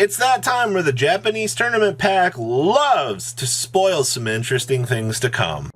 It's that time where the Japanese tournament pack loves to spoil some interesting things to come.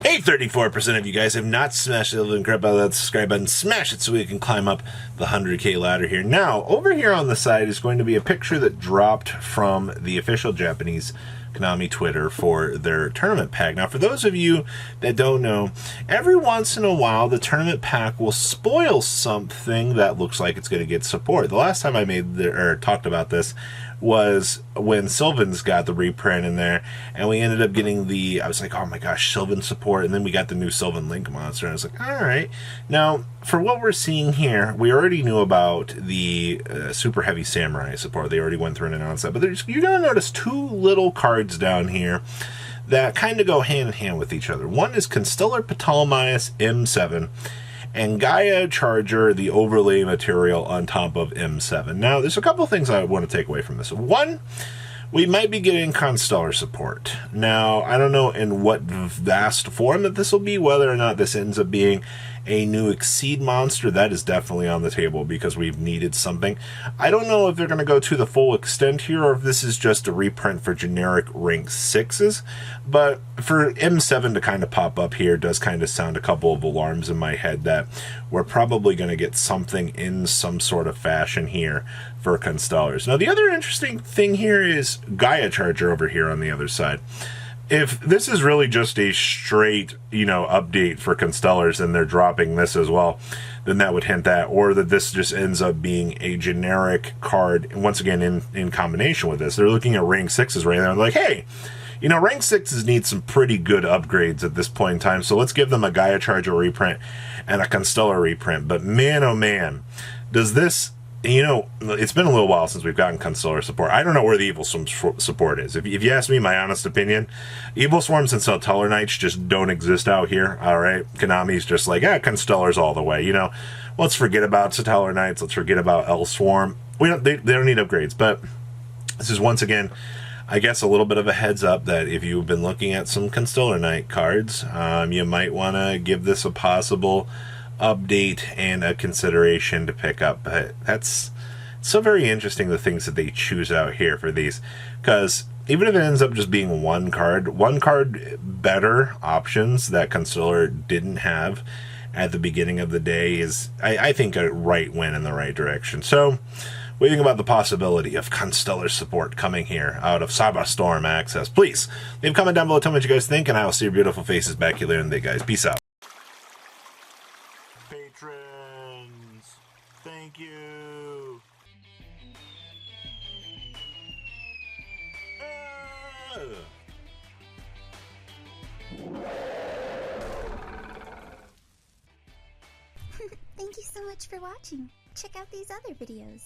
34% of you guys have not smashed the link right by that subscribe button. Smash it so we can climb up the 100K ladder here. Now, over here on the side is going to be a picture that dropped from the official Japanese Konami Twitter for their tournament pack. Now, for those of you that don't know, every once in a while the tournament pack will spoil something that looks like it's going to get support. The last time I talked about this was when Sylvan's got the reprint in there, and we ended up getting I was like, oh my gosh, Sylvan support, and then we got the new Sylvan Link monster, and I was like, all right. Now, for what we're seeing here, we already knew about the Super Heavy Samurai support. They already went through and announced that, but you're going to notice two little cards down here that kind of go hand in hand with each other. One is Constellar Ptolemaios M7, and Gaia Charger, the overlay material on top of M7. Now, there's a couple things I want to take away from this. One, we might be getting Constellar support. Now, I don't know in what vast form that this will be, whether or not this ends up being a new Exceed monster. That is definitely on the table because we've needed something. I don't know if they're going to go to the full extent here or if this is just a reprint for generic rank 6s, but for M7 to kind of pop up here does kind of sound a couple of alarms in my head that we're probably going to get something in some sort of fashion here for Constellars. Now, the other interesting thing here is Gaia Charger over here on the other side. If this is really just a straight, update for Constellars and they're dropping this as well, then that would hint that, or that this just ends up being a generic card, once again, in combination with this. They're looking at rank 6s right now and like, hey, rank 6s need some pretty good upgrades at this point in time, so let's give them a Gaia Charger reprint and a Constellar reprint. But man, oh man, does this... it's been a little while since we've gotten Constellar support. I don't know where the Evil Swarms support is. If you ask me my honest opinion, Evil Swarms and Stellar Knights just don't exist out here, alright? Konami's just like, Constellars all the way, Let's forget about Stellar Knights, let's forget about L-Swarm. They don't need upgrades, but this is once again, I guess, a little bit of a heads up that if you've been looking at some Constellar Knight cards, you might want to give this a possible update and a consideration to pick up. But that's so very interesting, the things that they choose out here for these, because even if it ends up just being one card better options that Constellar didn't have at the beginning of the day is, I think, a right win in the right direction. So what do you think about the possibility of Constellar support coming here out of Cyber Storm Access? Please leave a comment down below, tell me what you guys think, and I will see your beautiful faces back here later in the day, guys. Peace out. Patrons, thank you. Thank you so much for watching. Check out these other videos.